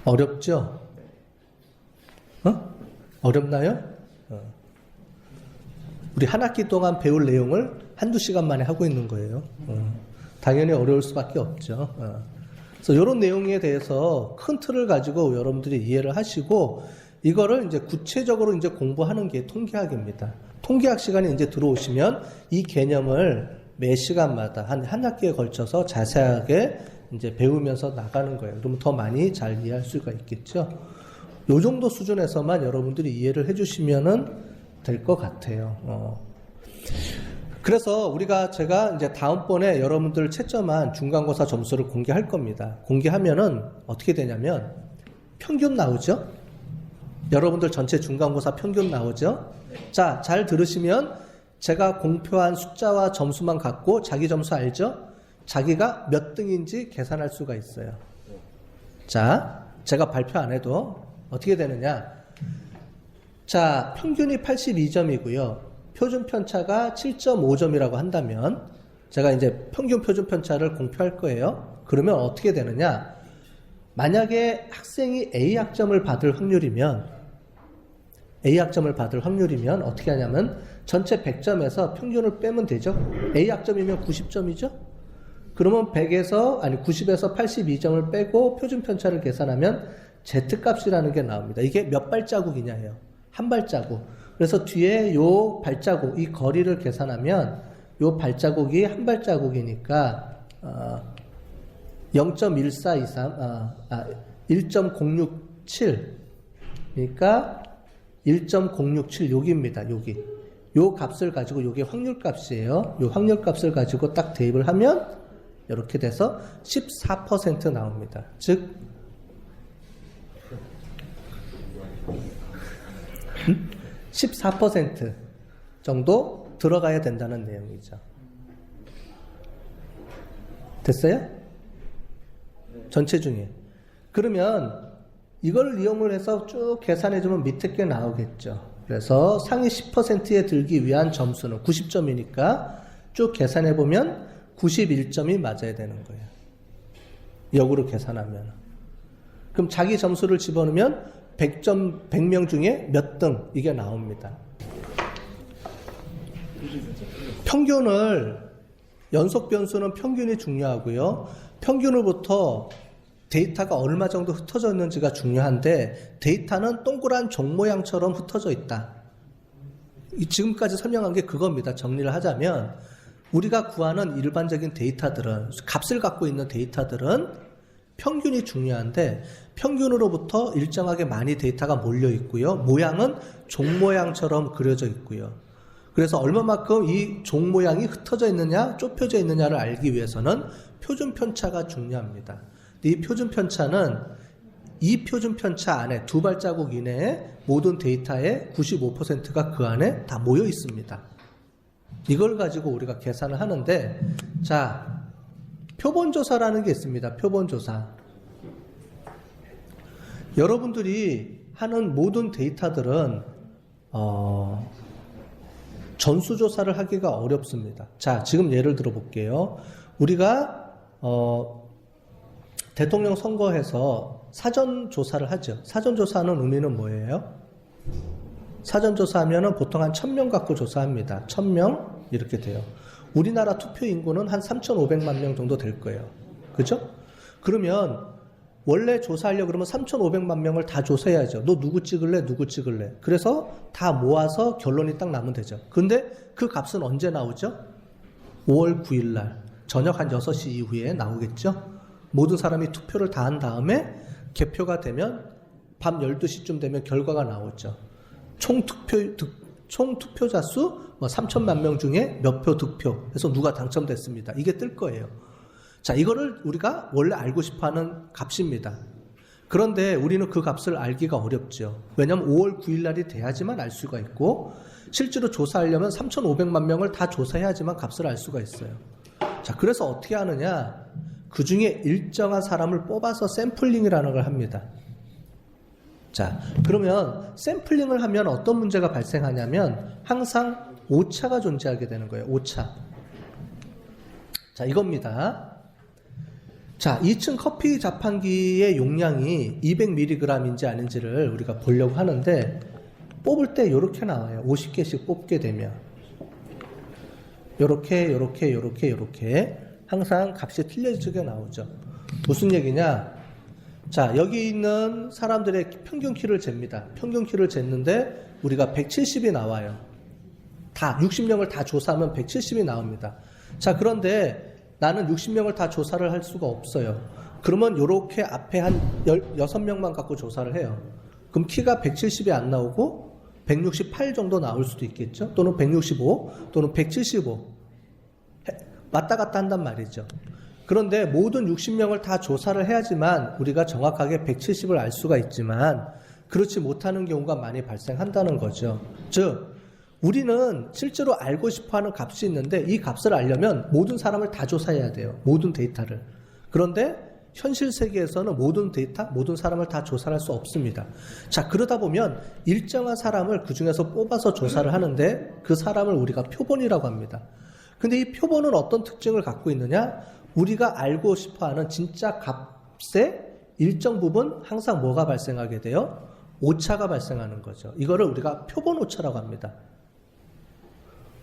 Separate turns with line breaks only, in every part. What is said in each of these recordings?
어렵죠? 어렵나요? 우리 한 학기 동안 배울 내용을 한두 시간 만에 하고 있는 거예요. 당연히 어려울 수밖에 없죠. 그래서 이런 내용에 대해서 큰 틀을 가지고 여러분들이 이해를 하시고 이거를 이제 구체적으로 이제 공부하는 게 통계학입니다. 통계학 시간에 이제 들어오시면 이 개념을 매 시간마다 한 학기에 걸쳐서 자세하게 이제 배우면서 나가는 거예요. 그러면 더 많이 잘 이해할 수가 있겠죠. 요 정도 수준에서만 여러분들이 이해를 해주시면은 될 것 같아요. 그래서 제가 이제 다음번에 여러분들 채점한 중간고사 점수를 공개할 겁니다. 공개하면은 어떻게 되냐면 평균 나오죠? 여러분들 전체 중간고사 평균 나오죠? 자, 잘 들으시면 제가 공표한 숫자와 점수만 갖고 자기 점수 알죠? 자기가 몇 등인지 계산할 수가 있어요. 자, 제가 발표 안 해도 어떻게 되느냐? 자, 평균이 82점이고요. 표준 편차가 7.5점이라고 한다면 제가 이제 평균 표준 편차를 공표할 거예요. 그러면 어떻게 되느냐? 만약에 학생이 A학점을 받을 확률이면 어떻게 하냐면 전체 100점에서 평균을 빼면 되죠. A학점이면 90점이죠. 그러면 90에서 82점을 빼고 표준 편차를 계산하면 Z값이라는 게 나옵니다. 이게 몇 발자국이냐예요. 한 발자국. 그래서 뒤에 요 발자국, 이 거리를 계산하면 요 발자국이 한 발자국이니까 0.1423, 1.067. 그러니까 1.067 여기입니다. 여기. 요 값을 가지고 요게 확률 값이에요. 요 확률 값을 가지고 딱 대입을 하면 이렇게 돼서 14% 나옵니다. 즉 14% 정도 들어가야 된다는 내용이죠. 됐어요? 전체 중에. 그러면 이걸 이용을 해서 쭉 계산해주면 밑에 게 나오겠죠. 그래서 상위 10%에 들기 위한 점수는 90점이니까 쭉 계산해보면 91점이 맞아야 되는 거예요. 역으로 계산하면. 그럼 자기 점수를 집어넣으면 100명 중에 몇 등 이게 나옵니다. 평균을 연속 변수는 평균이 중요하고요. 평균으로부터 데이터가 얼마 정도 흩어져 있는지가 중요한데 데이터는 동그란 종 모양처럼 흩어져 있다. 지금까지 설명한 게 그겁니다. 정리를 하자면 우리가 구하는 일반적인 데이터들은 값을 갖고 있는 데이터들은 평균이 중요한데 평균으로부터 일정하게 많이 데이터가 몰려 있고요. 모양은 종 모양처럼 그려져 있고요. 그래서 얼마만큼 이 종 모양이 흩어져 있느냐, 좁혀져 있느냐를 알기 위해서는 표준 편차가 중요합니다. 이 표준 편차는 이 표준 편차 안에 두 발자국 이내에 모든 데이터의 95%가 그 안에 다 모여 있습니다. 이걸 가지고 우리가 계산을 하는데, 자, 표본조사라는 게 있습니다. 표본조사. 여러분들이 하는 모든 데이터들은 전수조사를 하기가 어렵습니다. 자, 지금 예를 들어 볼게요. 우리가 대통령 선거에서 사전조사를 하죠. 사전조사하는 의미는 뭐예요? 사전조사하면 보통 한 1000명 갖고 조사합니다. 1000명 이렇게 돼요. 우리나라 투표 인구는 한 3,500만 명 정도 될 거예요. 그죠? 그러면 원래 조사하려고 그러면 3,500만 명을 다 조사해야죠. 너 누구 찍을래? 누구 찍을래? 그래서 다 모아서 결론이 딱 나면 되죠. 근데 그 값은 언제 나오죠? 5월 9일 날 저녁 한 6시 이후에 나오겠죠? 모든 사람이 투표를 다 한 다음에 개표가 되면 밤 12시쯤 되면 결과가 나오죠. 총 투표자 수 3천만 명 중에 몇 표 득표 해서 누가 당첨됐습니다. 이게 뜰 거예요. 자, 이거를 우리가 원래 알고 싶어하는 값입니다. 그런데 우리는 그 값을 알기가 어렵죠. 왜냐하면 5월 9일 날이 돼야지만 알 수가 있고 실제로 조사하려면 3,500만 명을 다 조사해야지만 값을 알 수가 있어요. 자, 그래서 어떻게 하느냐? 그 중에 일정한 사람을 뽑아서 샘플링이라는 걸 합니다. 자, 그러면 샘플링을 하면 어떤 문제가 발생하냐면 항상 오차가 존재하게 되는 거예요. 오차. 자, 이겁니다. 자, 2층 커피 자판기의 용량이 200mg인지 아닌지를 우리가 보려고 하는데 뽑을 때 이렇게 나와요. 50개씩 뽑게 되면 요렇게 항상 값이 틀려지게 나오죠. 무슨 얘기냐? 자, 여기 있는 사람들의 평균 키를 잽니다. 평균 키를 쟀는데 우리가 170이 나와요. 다 60명을 다 조사하면 170이 나옵니다. 자, 그런데 나는 60명을 다 조사를 할 수가 없어요. 그러면 요렇게 앞에 한 6명만 갖고 조사를 해요. 그럼 키가 170이 안 나오고 168 정도 나올 수도 있겠죠. 또는 165 또는 175 왔다 갔다 한단 말이죠. 그런데 모든 60명을 다 조사를 해야지만 우리가 정확하게 170을 알 수가 있지만 그렇지 못하는 경우가 많이 발생한다는 거죠. 즉 우리는 실제로 알고 싶어하는 값이 있는데 이 값을 알려면 모든 사람을 다 조사해야 돼요. 모든 데이터를. 그런데 현실 세계에서는 모든 데이터, 모든 사람을 다 조사할 수 없습니다. 자, 그러다 보면 일정한 사람을 그 중에서 뽑아서 조사를 하는데 그 사람을 우리가 표본이라고 합니다. 근데 이 표본은 어떤 특징을 갖고 있느냐? 우리가 알고 싶어하는 진짜 값의 일정 부분 항상 뭐가 발생하게 돼요? 오차가 발생하는 거죠. 이거를 우리가 표본 오차라고 합니다.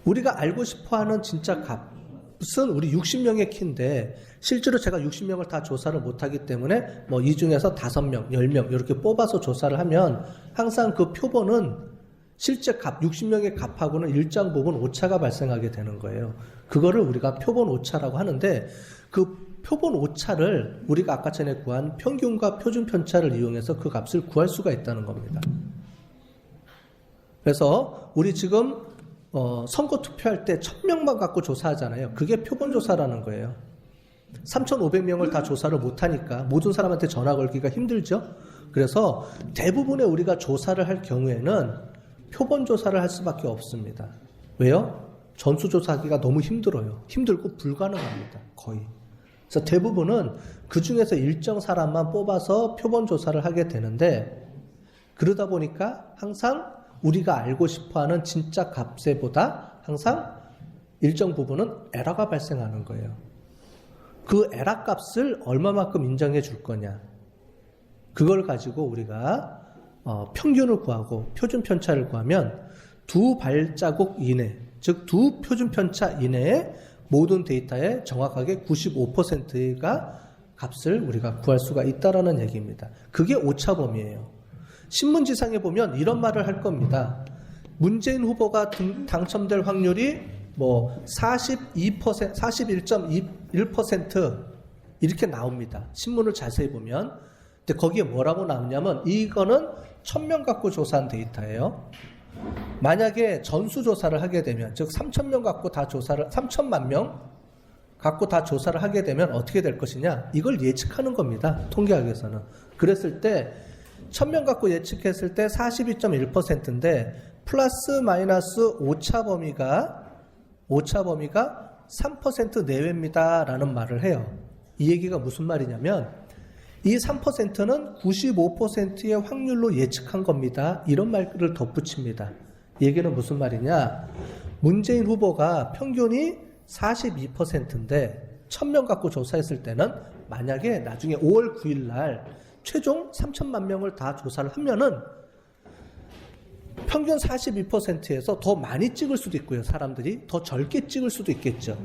우리가 알고 싶어하는 진짜 값은 우리 60명의 키인데 실제로 제가 60명을 다 조사를 못하기 때문에 뭐 이 중에서 5명, 10명 이렇게 뽑아서 조사를 하면 항상 그 표본은 실제 값, 60명의 값하고는 일정 부분 오차가 발생하게 되는 거예요. 그거를 우리가 표본 오차라고 하는데 그 표본 오차를 우리가 아까 전에 구한 평균과 표준 편차를 이용해서 그 값을 구할 수가 있다는 겁니다. 그래서 우리 지금 선거 투표할 때 1000명만 갖고 조사하잖아요. 그게 표본조사라는 거예요. 3500명을 다 조사를 못하니까 모든 사람한테 전화 걸기가 힘들죠. 그래서 대부분의 우리가 조사를 할 경우에는 표본조사를 할 수밖에 없습니다. 왜요? 전수조사하기가 너무 힘들어요. 힘들고 불가능합니다. 거의. 그래서 대부분은 그 중에서 일정 사람만 뽑아서 표본조사를 하게 되는데 그러다 보니까 항상 우리가 알고 싶어하는 진짜 값에보다 항상 일정 부분은 에러가 발생하는 거예요. 그 에러 값을 얼마만큼 인정해 줄 거냐. 그걸 가지고 우리가 평균을 구하고 표준 편차를 구하면 두 발자국 이내, 즉 두 표준 편차 이내에 모든 데이터의 정확하게 95%가 값을 우리가 구할 수가 있다라는 얘기입니다. 그게 오차범위예요. 신문지상에 보면 이런 말을 할 겁니다. 문재인 후보가 당첨될 확률이 뭐 42%, 41.1% 이렇게 나옵니다. 신문을 자세히 보면. 근데 거기에 뭐라고 나오냐면 이거는 1000명 갖고 조사한 데이터예요. 만약에 전수조사를 하게 되면, 즉 3000명 갖고 다 조사를, 3000만 명 갖고 다 조사를 하게 되면 어떻게 될 것이냐? 이걸 예측하는 겁니다. 통계학에서는. 그랬을 때 1000명 갖고 예측했을 때 42.1%인데 플러스 마이너스 오차 범위가 3% 내외입니다 라는 말을 해요. 이 얘기가 무슨 말이냐면 이 3%는 95%의 확률로 예측한 겁니다. 이런 말을 덧붙입니다. 이 얘기는 무슨 말이냐? 문재인 후보가 평균이 42%인데 1000명 갖고 조사했을 때는 만약에 나중에 5월 9일 날 최종 3000만 명을 다 조사를 하면은 평균 42%에서 더 많이 찍을 수도 있고요. 사람들이 더 적게 찍을 수도 있겠죠.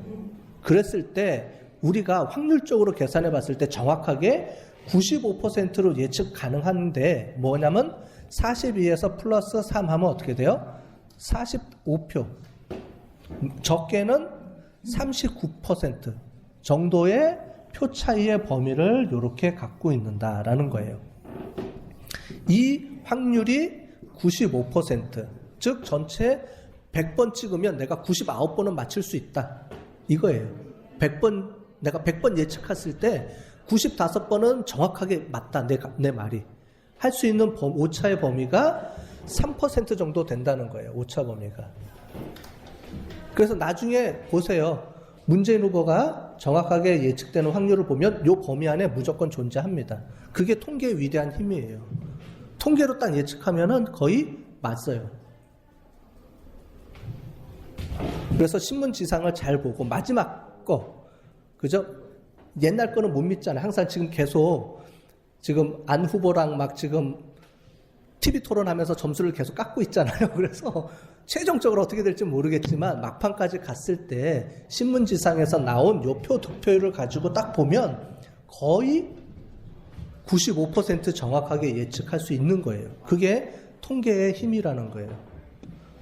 그랬을 때 우리가 확률적으로 계산해 봤을 때 정확하게 95%로 예측 가능한데 뭐냐면 42에서 플러스 3 하면 어떻게 돼요? 45표. 적게는 39% 정도의 표 차이의 범위를 이렇게 갖고 있는다라는 거예요. 이 확률이 95%, 즉 전체 100번 찍으면 내가 99번은 맞출 수 있다. 이거예요. 100번, 내가 100번 예측했을 때 95번은 정확하게 맞다. 내 말이. 할 수 있는 오차의 범위가 3% 정도 된다는 거예요. 오차 범위가. 그래서 나중에 보세요. 문재인 후보가 정확하게 예측되는 확률을 보면 이 범위 안에 무조건 존재합니다. 그게 통계의 위대한 힘이에요. 통계로 딱 예측하면은 거의 맞어요. 그래서 신문지상을 잘 보고 마지막 거, 그죠? 옛날 거는 못 믿잖아요. 항상 지금 계속 지금 안 후보랑 막 지금 TV 토론하면서 점수를 계속 깎고 있잖아요. 그래서 최종적으로 어떻게 될지 모르겠지만 막판까지 갔을 때 신문지상에서 나온 요 표 득표율을 가지고 딱 보면 거의 95% 정확하게 예측할 수 있는 거예요. 그게 통계의 힘이라는 거예요.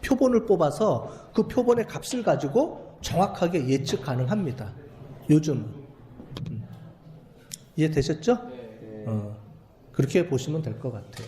표본을 뽑아서 그 표본의 값을 가지고 정확하게 예측 가능합니다. 요즘 이해되셨죠? 그렇게 보시면 될 것 같아요.